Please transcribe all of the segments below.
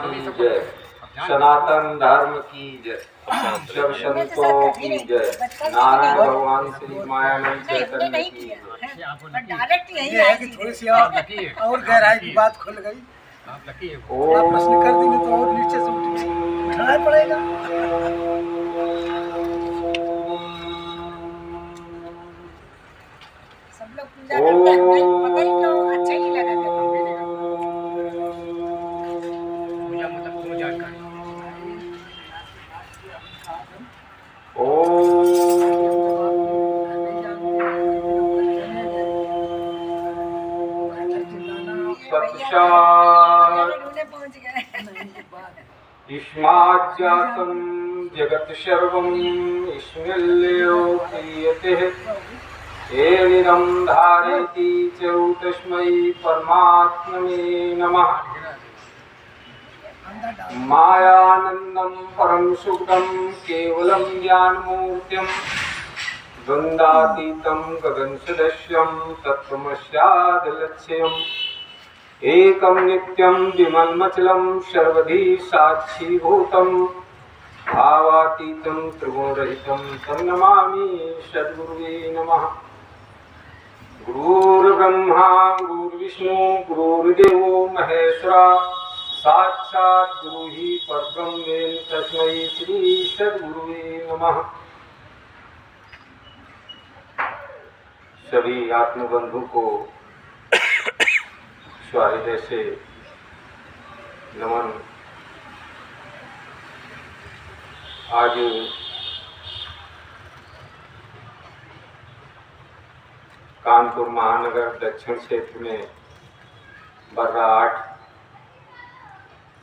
जय। सनातन धर्म की जय। शिव संतों की जय। नारायण भगवान श्री मायानंद चैतन्य की जय। ये है कि थोड़ी सी और गहराई की बात खुल गई। थोड़ा प्रश्न कर देंगे तो और नीचे से उठाना पड़ेगा। सब लोग पूजा करते हैं, पता ही तो अच्छा ही लगा। पूजा मतलब दो जानकारी। इष्माज्जातं जगत् सर्वं इस्मिल्लेयो क्रियते येनिदं धारयति च तस्मै परमात्मने नमः। मायानन्दं परं सुखं केवलं ज्ञानमूर्तिं द्वन्द्वातीतं गगनसदृशं तत्त्वमस्यादिलक्ष्यम् एकं नित्यं विमलमचलं सर्वधी साक्षीभूतं भावातीतं त्रिगुणरहितं तन्नमामि सद्गुरुवे नमः। गुरुर्ब्रह्मा गुरुर्विष्णु गुरुर्देवो महेश्वरा साक्षात् गुरु ही परब्रह्म तस्मै श्री सद्गुरुवे नमः। सभी आत्मबंधु को स्वाहृदय से नमन। आज कानपुर महानगर दक्षिण क्षेत्र में बर्रा 8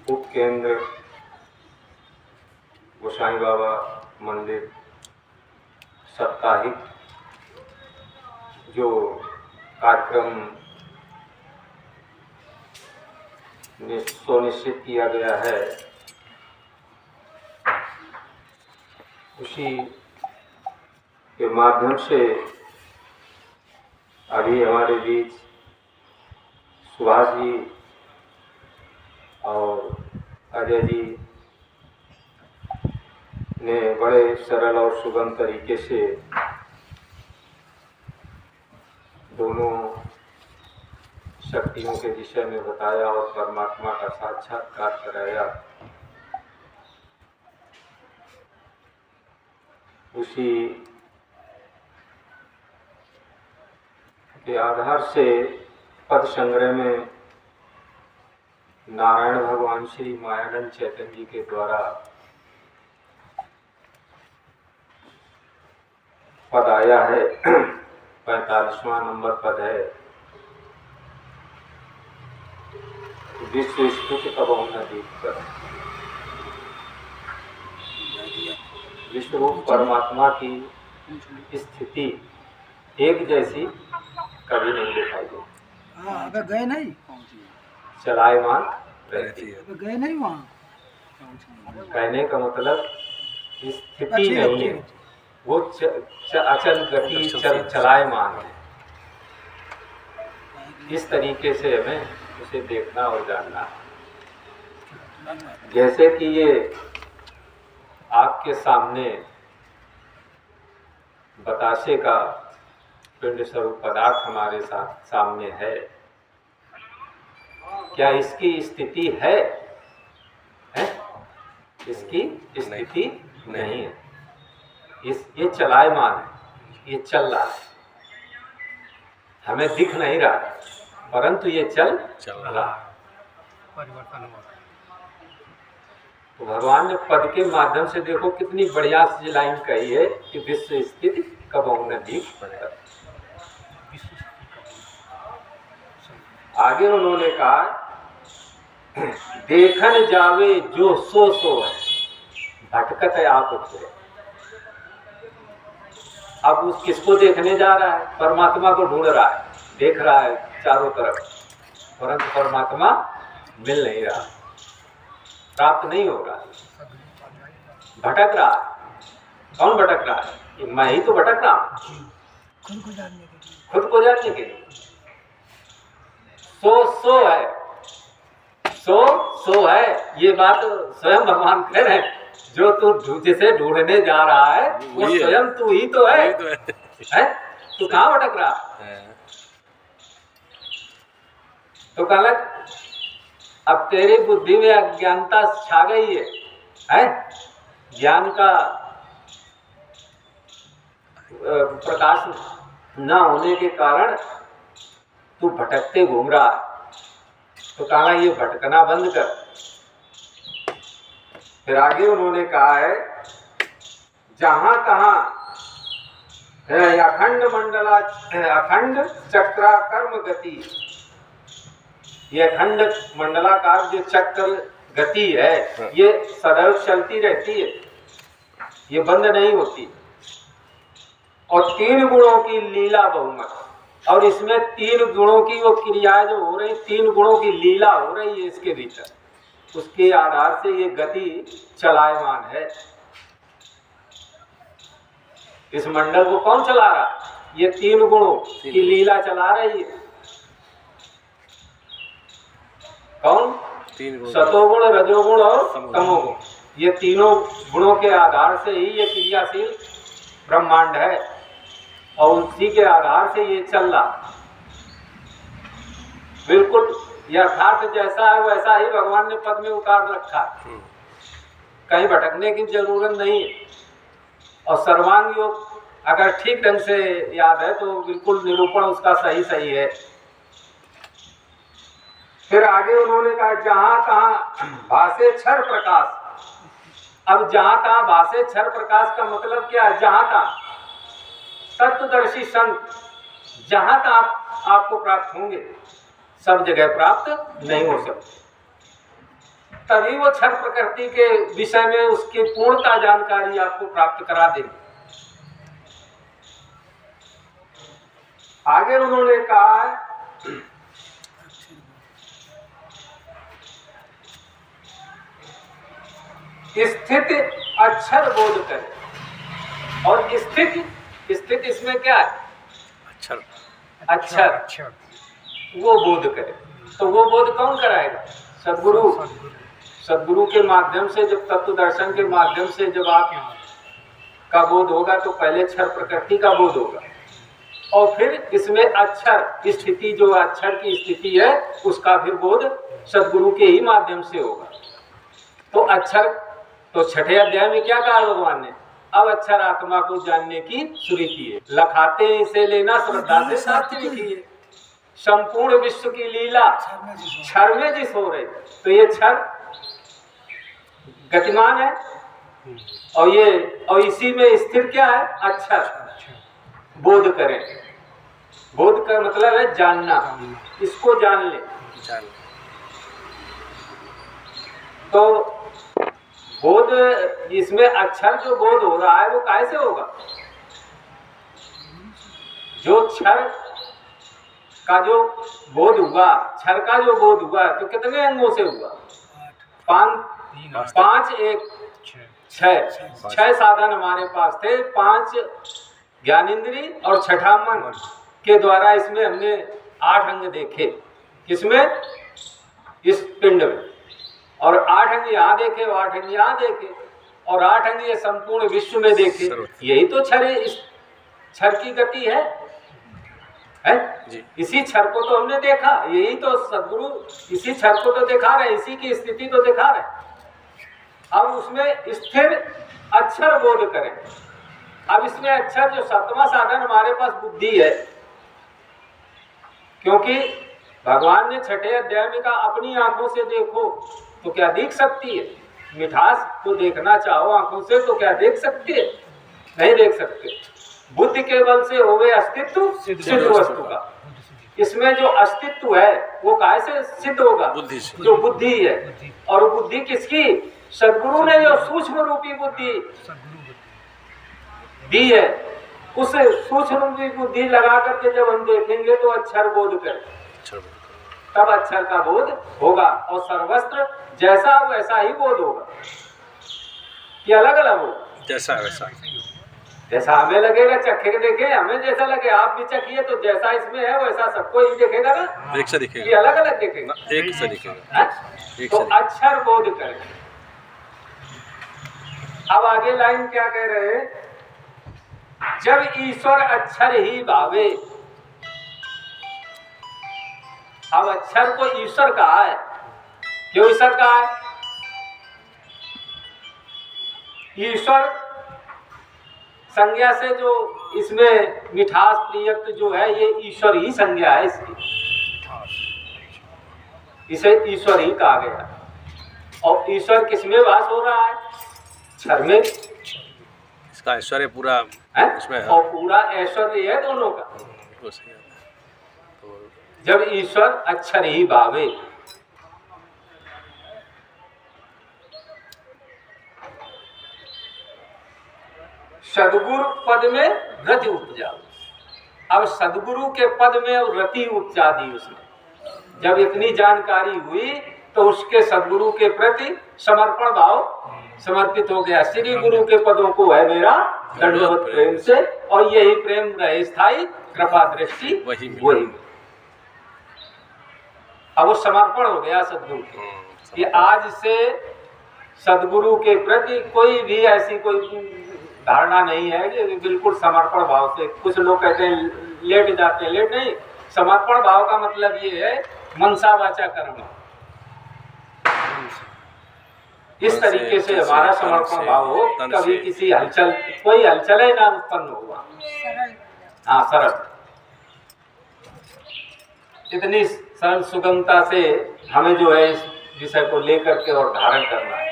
उप केंद्र गोसाई बाबा मंदिर साप्ताहिक जो कार्यक्रम सुनिश्चित किया गया है, उसी के माध्यम से अभी हमारे बीच सुभाष जी और अजय जी ने बड़े सरल और सुगम तरीके से दोनों शक्तियों के विषय में बताया और परमात्मा का साक्षात्कार कराया। उसी के आधार से पद संग्रह में नारायण भगवान श्री मायानंद चैतन्य जी के द्वारा पद आया है। 45वां नंबर पद है। विश्व स्थिति कब न दीप कर। विश्वरूप परमात्मा की स्थिति एक जैसी कभी नहीं दिखाई देती। अगर गए नहीं चलायमान रहती है। गए नहीं वहाँ, कहने का मतलब स्थिति नहीं है, वो अचल गति चलायमान है। इस तरीके से हमें उसे देखना और जानना। जैसे कि ये आपके सामने बतासे का पिंड स्वरूप पदार्थ हमारे सामने है, क्या इसकी स्थिति है? इसकी स्थिति नहीं है। ये चलायमान है, ये चल रहा है, हमें दिख नहीं रहा, परंतु ये चल रहा है। परिवर्तन हुआ। तो भगवान ने पद के माध्यम से देखो कितनी बढ़िया सी लाइन कही है कि विश्व स्थिति कब न दीप। आगे उन्होंने कहा देखन जावे जो सो सो है भटकत है आप उठे। अब उस किसको देखने जा रहा है? परमात्मा को ढूंढ रहा है, देख रहा है चारों तरफ, परंतु परमात्मा मिल नहीं रहा, प्राप्त नहीं हो रहा, भटक रहा है। कौन भटक रहा है? कि मैं ही तो भटक रहा हूं, खुद को जानने के लिए। सो है, सो है, ये बात स्वयं भगवान कह रहे हैं। जो तू जिसे ढूंढने जा रहा है वो स्वयं तू ही तो है, है? तू कहाँ भटक रहा है? तो कहला अब तेरी बुद्धि में अज्ञानता छा गई है? ज्ञान का प्रकाश न होने के कारण तू भटकते घूम रहा है। तो कहा ये भटकना बंद कर। फिर आगे उन्होंने कहा है जहां तहां अखंड मंडला अखंड चक्राकर्म गति, ये अखंड मंडलाकार जो चक्र गति है ये सदैव चलती रहती है, ये बंद नहीं होती। और 3 गुणों की लीला बहुमत, और इसमें 3 गुणों की वो क्रियाएं जो हो रही, 3 गुणों की लीला हो रही है इसके भीतर, उसके आधार से ये गति चलायमान है। इस मंडल को कौन चला रहा है? ये 3 गुणों की लीला चला रही है। कौन? 3 गुण, सतोगुण, रजोगुण और तमोगुण। ये तीनों गुणों के आधार से ही ये क्रियाशील ब्रह्मांड है और उसी के आधार से ये चल रहा। बिल्कुल यथार्थ जैसा है वैसा ही भगवान ने पद में उतार रखा है, कहीं भटकने की जरूरत नहीं है। और सर्वांग योग अगर ठीक ढंग से याद है तो बिल्कुल निरूपण उसका सही है। फिर आगे उन्होंने कहा जहां तहां भासे क्षर प्रकाश। अब जहां तहां भासे क्षर प्रकाश का मतलब क्या है? जहां तहां तत्वदर्शी संत जहां तहां आपको प्राप्त होंगे, सब जगह प्राप्त नहीं हो सकते। तभी वो क्षर प्रकृति के विषय में उसकी पूर्णता जानकारी आपको प्राप्त करा देंगे। आगे उन्होंने कहा स्थित अक्षर बोध करे। और स्थित इसमें क्या है? अक्षर वो बोध करे। तो वो बोध कौन कराएगा? सद्गुरु के माध्यम से, जब तत्व दर्शन के माध्यम से जब आप का बोध होगा तो पहले क्षर प्रकृति का बोध होगा और फिर इसमें अक्षर स्थिति, जो अक्षर की स्थिति है उसका फिर बोध सद्गुरु के ही माध्यम से होगा। तो अक्षर, तो 6ठे अध्याय में क्या कहा भगवान ने? अब अक्षर आत्मा को जानने की सुरीति है, लखाते इसे लेना श्रद्धा से साथ लिखिए। संपूर्ण विश्व की लीला क्षर में जिस हो रही, तो ये क्षर गतिमान है और इसी में स्थिर क्या है? अक्षर। बोध करें, बोध का मतलब है जानना, इसको जान ले। तो बोध, इसमें अक्षर जो बोध हो रहा है वो कैसे होगा? जो क्षर का जो बोध हुआ, क्षर का जो बोध हुआ तो कितने अंगों से हुआ? 5 1 6 साधन हमारे पास थे, 5 ज्ञानेंद्री और 6ठा मन के द्वारा इसमें हमने 8 अंग देखे। किसमें? इस पिंड में। और 8 अंग यहाँ देखे, 8 अंग यहाँ देखे और 8 अंग ये संपूर्ण विश्व में देखे। यही तो क्षर की गति है? इसी क्षर को तो हमने देखा, यही तो सद्गुरु इसी क्षर को तो दिखा रहे, इसी की स्थिति तो दिखा रहे। अब उसमें स्थिर अक्षर बोध करें। अब इसमें अक्षर जो 7वां साधन हमारे पास बुद्धि है, क्योंकि भगवान ने 6ठे अध्याय में कहा अपनी आंखों से देखो तो क्या देख सकती है? मिठास को देखना चाहो आंखों से तो क्या देख सकती है? नहीं देख सकते। बुद्धि के बल से होवे अस्तित्व सिद्ध वस्तु का। इसमें जो अस्तित्व है वो कैसे सिद्ध होगा? बुद्धि से। जो बुद्धि है, और बुद्धि किसकी? सद्गुरु ने जो सूक्ष्म रूपी बुद्धि दी है, उस सूक्ष्म रूपी बुद्धि लगा करके जब हम देखेंगे तो अक्षर बोध करें, तब अक्षर का बोध होगा। और सर्वस्त्र जैसा वैसा ही बोध होगा कि अलग अलग होगा? जैसा वैसा। जैसा हमें लगेगा चखे के देखे, हमें जैसा लगे आप भी चखिए, तो जैसा इसमें है वैसा सबको ही देखेगा ना, एक सा दिखेगा कि अलग अलग देखेगा, एक सा दिखेगा है? एक तो सा दिखेगा। अक्षर बोध करें। अब आगे लाइन क्या कह रहे हैं, जब ईश्वर अक्षर ही भावे। अब अक्षर को ईश्वर कहा है, क्यों ईश्वर कहा है? ईश्वर संज्ञा से जो इसमें मिठास प्रियत्व जो है, ये ईश्वर ही संज्ञा है इसकी, इसे ईश्वर ही कहा गया। और ईश्वर किसमें वास हो रहा है? अक्षर में। इसका ऐश्वर्य पूरा है? उसमें है। और पूरा ऐश्वर्य है दोनों का। वो सही है। तो जब ईश्वर अक्षर ही भावे। सदगुरु पद में रति उपजा। अब सदगुरु के पद में रति उपजा दी उसने। जब इतनी जानकारी हुई तो उसके सदगुरु के प्रति समर्पण भाव समर्पित हो गया। श्री गुरु के पदों को है मेरा दंडवत प्रेम से, और यही प्रेम रहे स्थायी, कृपा दृष्टि वही। अब वो समर्पण हो गया सदगुरु के, कि आज से सदगुरु के प्रति कोई भी ऐसी कोई धारणा नहीं है कि बिल्कुल समर्पण भाव से। कुछ लोग कहते हैं लेट जाते हैं, लेट नहीं। समर्पण भाव का मतलब ये है मनसा वाचा कर्म। इस तरीके से हमारा समर्पण भाव हो, कभी किसी हलचल, कोई हलचल ही ना उत्पन्न हुआ। हाँ, सरल, इतनी सरल सुगमता से हमें जो है इस विषय को लेकर के और धारण करना है।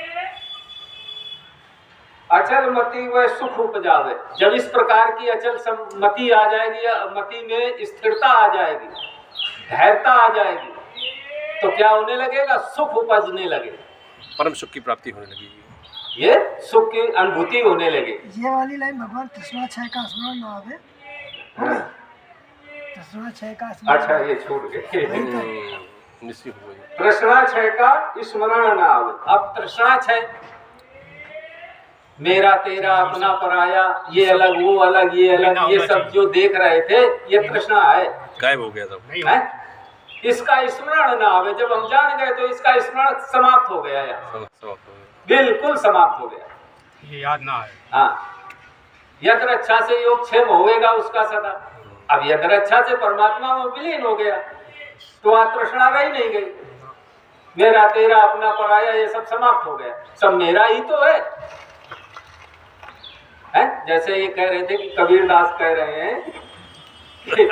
अचल मति व सुख उपजावे। जब इस प्रकार की अचल मति आ जाएगी, या मति में स्थिरता आ जाएगी, धैर्यता आ जाएगी, तो क्या होने लगेगा? सुख उपजने लगेगा, परम सुख की प्राप्ति होने लगेगी, ये सुख की अनुभूति होने लगेगी। ये वाली लाइन भगवान तृष्णा 6 का स्मरण ना आवे। तृष्णा 6 का स्मरण। अच्छा, ये छूट गए। निश्चित हो गई। तृष्णा 6 का स्मरण ना आवे। अब तृष्णा 6, मेरा तेरा अपना पराया, ये अलग वो अलग ये अलग, ये सब जो देख रहे थे, ये तृष्णा है, गायब हो गया था। है? इसका स्मरण ना आवे। जब हम जान गए तो इसका स्मरण समाप्त हो गया, समाप्त हो गया, बिल्कुल समाप्त हो गया, ये याद ना है। हाँ, यद रक्षा से योग क्षेम होएगा उसका सदा। अब यद रक्षा से परमात्मा में विलीन हो गया तो वहां तृष्णा रही नहीं गई। मेरा तेरा अपना पराया ये सब समाप्त हो गया, सब मेरा ही तो है। जैसे ये कह रहे थे कि कबीरदास कह रहे हैं कि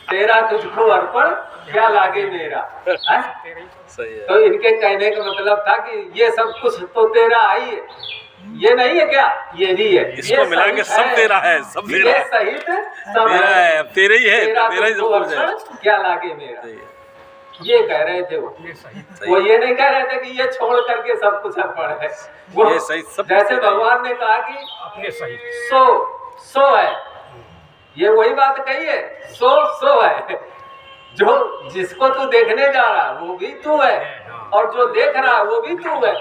तेरा तुझको अर्पण क्या लागे मेरा, है? सही है। तो इनके कहने का मतलब था कि ये सब कुछ तो तेरा ही है, ये नहीं है क्या? ये भी है, इसको मिला के सब तेरा है, सब तेरा ये सहित सब तेरा है, अब तेरे ही है, तेरा तेरा ही सब कुछ है। अर्पण क्या लागे मेरा, सही है। ये कह रहे थे वो। वो ये नहीं कह रहे थे कि ये छोड़ करके सब कुछ अर्पण है। वो ये सही सब जैसे भगवान ने कहा कि अपने सही सो है, ये वही बात कही है, सो है। जो जिसको तू देखने जा रहा है वो भी तू है, और जो देख रहा है वो भी तू है।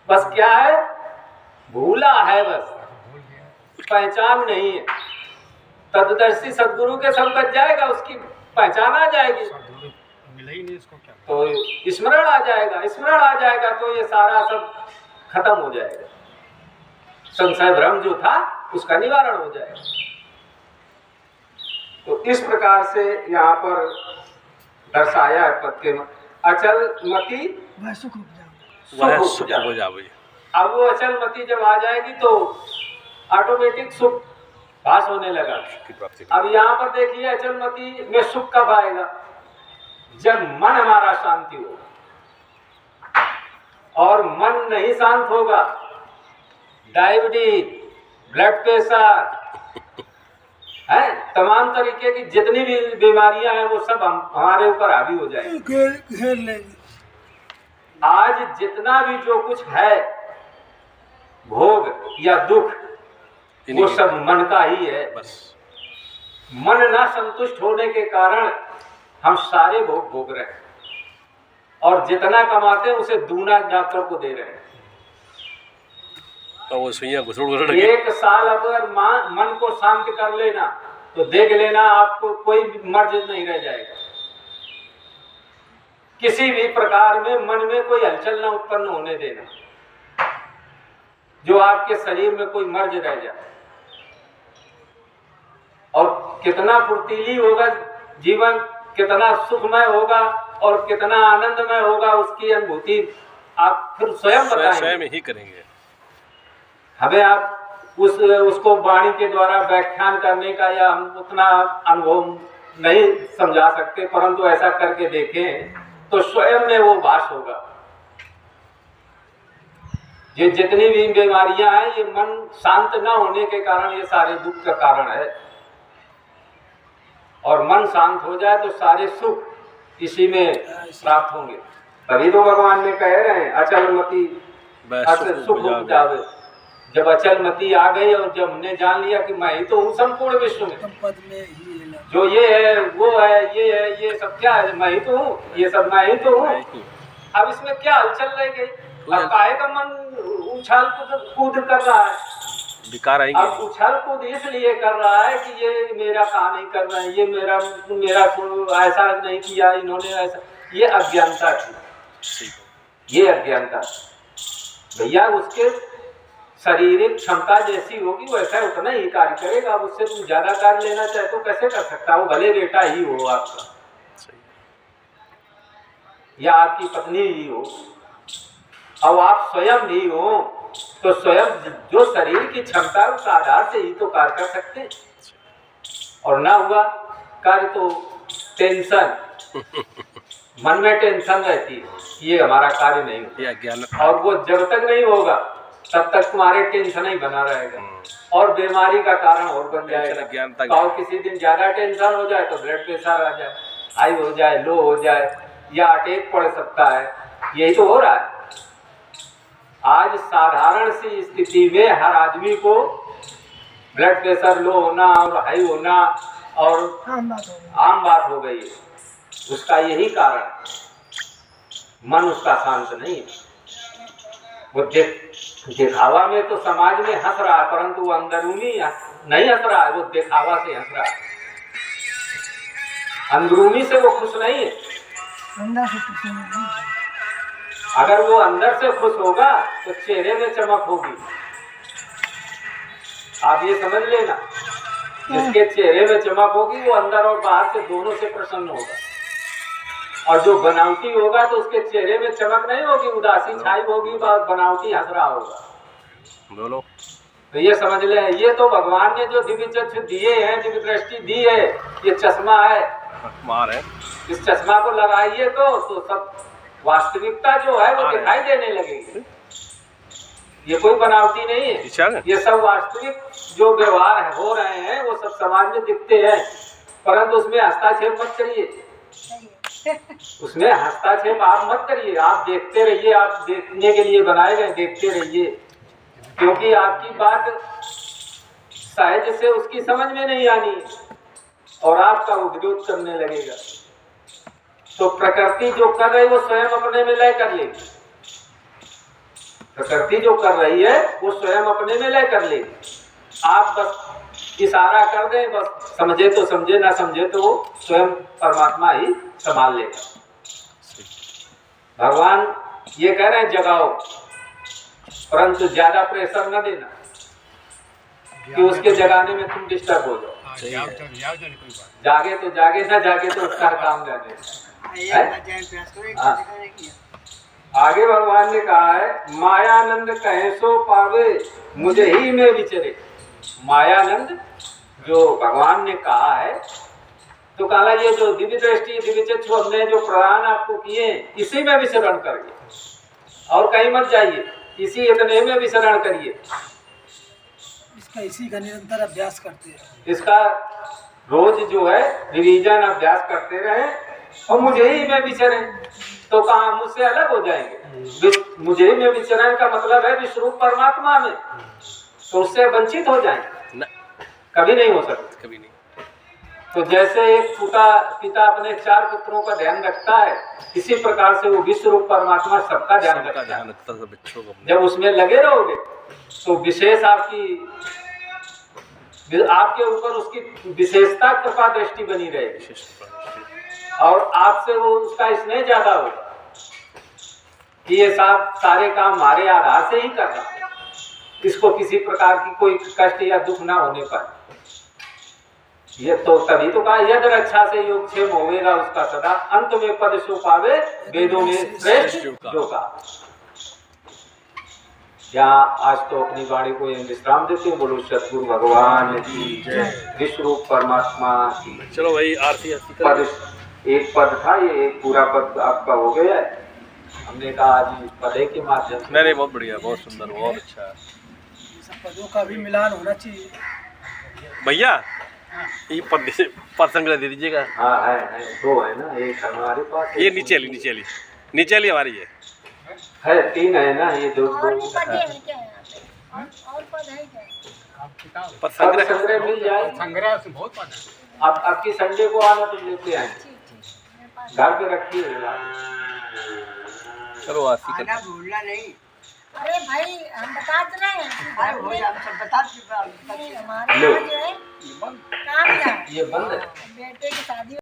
बस क्या है? भूला है, बस पहचान नहीं है। तददर्शी सदगुरु के संगत जाएगा, उसकी पहचान आ जाएगी, मिला ही नहीं इसको क्या। तो स्मरण आ जाएगा। स्मरण आ जाएगा तो ये सारा सब खत्म हो जाएगा, संशय भ्रम जो था उसका निवारण हो जाएगा। तो इस प्रकार से यहाँ पर दर्शाया है पद के अचल मति वह सुख उपजावे। वह सुख सुख उपजा। हो जावे। अब वो अचल मति जब आ जाएगी तो ऑटोमेटिक सुख भास होने लगा। की प्राप्ति अब यहाँ पर देखिए अचल मति में सुख कब आएगा? जब मन हमारा शांति होगा, और मन नहीं शांत होगा, डायबिटीज, ब्लड प्रेशर है, तमाम तरीके की जितनी भी बीमारियां हैं वो सब हमारे ऊपर हावी हो जाएंगी। घेर लेगी। आज जितना भी जो कुछ है भोग या दुख, वो सब मन का ही है। बस मन ना संतुष्ट होने के कारण हम सारे भोग भोग रहे हैं, और जितना कमाते हैं उसे दूना डॉक्टर को दे रहे हैं। और वो सुइयां घुसड़ लगे। 1 साल अगर मन को शांत कर लेना तो देख लेना आपको कोई मर्ज नहीं रह जाएगा। किसी भी प्रकार में मन में कोई हलचल ना उत्पन्न होने देना, जो आपके शरीर में कोई मर्ज रह जाए। और कितना फुर्तीली होगा जीवन, कितना सुखमय होगा और कितना आनंदमय होगा, उसकी अनुभूति आप फिर स्वयं बताएंगे, स्वयं ही करेंगे। हमें आप उसको वाणी के द्वारा व्याख्यान करने का या हम उतना अनुभव नहीं समझा सकते, परंतु ऐसा करके देखें तो स्वयं में वो वास होगा। ये जितनी भी बीमारियां हैं, ये मन शांत न होने के कारण ये सारे दुख का कारण है। और मन शांत हो जाए तो सारे सुख इसी में प्राप्त होंगे। तभी तो भगवान ने कह रहे हैं अचलमति सुख उपजावे। जब अचलमति आ गई और जब हमने जान लिया कि मैं ही तो हूँ संपूर्ण विश्व में, जो ये है वो है ये है ये सब क्या है, मैं ही तो हूँ, ये सब मैं ही तो हूँ। अब इसमें क्या हलचल रह गई? अब काहे का मन उछाल कूद कर रहा है? विकार आएंगे। अब उछाल कूद इसलिए कर रहा है कि ये मेरा काम नहीं कर रहा है, ये मेरा ऐसा नहीं किया इन्होंने, ऐसा। ये अज्ञानता थी, ये अज्ञानता। भैया उसके शारीरिक क्षमता जैसी होगी वैसा उतना ही कार्य करेगा। अब उससे तुम ज्यादा कार्य लेना चाहे तो कैसे कर सकता? वो भले बेटा ही हो आपका या आपकी पत्नी ही हो, अब आप स्वयं ही हो, तो स्वयं जो शरीर की क्षमता उस आधार से ही तो कार्य कर सकते हैं। और ना हुआ कार्य तो टेंशन, मन में टेंशन रहती है, ये हमारा कार्य नहीं होता। और वो जब तक नहीं होगा तब तक तुम्हारे टेंशन ही बना रहेगा और बीमारी का कारण और बन जाएगा। और किसी दिन ज्यादा टेंशन हो जाए तो ब्लड प्रेशर आ जाए, हाई हो जाए, लो हो जाए, या अटैक पड़ सकता है। यही तो हो रहा है आज। साधारण सी स्थिति में हर आदमी को ब्लड प्रेशर लो होना और हाई होना और आम बात हो गई है। उसका यही कारण, मन उसका शांत नहीं है। वो दिखावा में तो समाज में हंस रहा है, परंतु वो अंदरूनी नहीं हंस रहा है, वो दिखावा से हंस रहा है। अंदरूनी से वो खुश नहीं है। अगर वो अंदर से खुश होगा तो चेहरे में चमक होगी। आप ये समझ लेना, जिसके चेहरे में चमक होगी वो अंदर और बाहर से दोनों से प्रसन्न होगा। और जो बनावटी होगा तो उसके चेहरे में चमक नहीं होगी, उदासी छाई होगी, बनावटी हंस रहा होगा। बोलो। तो ये समझ ले, ये तो भगवान ने जो दिव्य चक्षु दिए हैं, दिव्य दृष्टि दी है, ये चश्मा है, मार है। इस चश्मा को लगाइए तो सब वास्तविकता जो है वो दिखाई देने लगेगी। ये कोई बनावटी नहीं है, ये सब वास्तविक जो व्यवहार हो रहे हैं वो सब समाज में दिखते हैं, परंतु उसमें हस्तक्षेप मत करिए। उसमें हस्तक्षेप आप मत करिए, आप देखते रहिए, आप देखने के लिए बनाए गए, देखते रहिए। क्योंकि आपकी बात सहज से उसकी समझ में नहीं आनी और आपका वो विरोध करने लगेगा। तो प्रकृति जो कर रही है वो स्वयं अपने में लय कर लेगी। प्रकृति जो कर रही है वो स्वयं अपने में लय कर लेगी। आप बस इशारा कर दें, बस समझे तो समझे, ना समझे तो वो स्वयं परमात्मा ही संभाल लेगा। भगवान ये कह रहे हैं जगाओ, परंतु ज्यादा प्रेशर न देना कि उसके जगाने में तुम डिस्टर्ब हो जाओ। जागे तो जागे, ना जागे तो उसका काम जाने। आगे भगवान ने कहा है मायानंद कहे सो पावे मुझे ही में विचरे। मायानंद जो भगवान ने कहा है, तो कहा ये जो दिव्य दृष्टि दिव्य चक्षु हमने जो प्रदान आपको किए इसी में विचरण करिए और कहीं मत जाइए, इसी इतने में विचरण करिए। इसी का निरंतर अभ्यास करते हैं, इसका रोज जो है रिवीजन अभ्यास करते रहे और मुझे ही में विचरे। तो कहा मुझसे अलग हो जाएंगे। मुझे ही में विचरण का मतलब है विश्वरूप परमात्मा में, तो उससे वंचित हो जाएंगे, कभी नहीं हो सकते। कभी नहीं। तो जैसे एक पिता अपने 4 पुत्रों का ध्यान रखता है, इसी प्रकार से वो विश्व रूप परमात्मा सबका ध्यान सबका रखता ध्यान है। रखता है बच्चों को। जब उसमें लगे रहोगे तो विशेष आपके ऊपर उसकी विशेषता कृपा दृष्टि बनी रहेगी विशिष्ट प्राणी। और आपसे वो उसका स्नेह ज्यादा होगा कि ये सारे काम हमारे आधार से ही कर रहा है, इसको किसी प्रकार की कोई कष्ट या दुख ना होने पर। ये तो तभी तो कहा यद रक्षा से योगक्षेम होवेगा उसका सदा, अंत में पद सो पावे वेदों में श्रेष्ठ जो का। यहाँ आज तो अपनी वाणी को यह विश्राम देते हैं। बोलो सतगुरु भगवान की जय, विश्व रूप परमात्मा की। चलो भाई आरती पद एक पद था, ये एक पूरा पद आपका हो गया है। हमने कहा आज पदे के माध्यम से। नहीं बहुत बढ़िया, बहुत सुंदर, बहुत अच्छा। सब पदों का भी मिलान होना चाहिए भैया ये पद संग्रह दे दीजिएगा। हाँ है 2 है ना, एक हमारे पास, ये नीचे वाली हमारी है 3 है ना, ये 2 और भी पद हैं क्या यहाँ पे? और पद है क्या? आप किताब पद संग्रह संग्रह मिल जाए। संग्रह से बहुत पद है। आप आपकी संडे को आना तो लेते आए, मेरे पास घर पे रखिए। चलो आरती कर। आना भूलना नहीं। अरे भाई हम बता तो रहे हैं कि अरे घर हो में जाए, सब बता नहीं, हमारे यहाँ जो है काम क्या है? ये बंद है। बेटे की शादी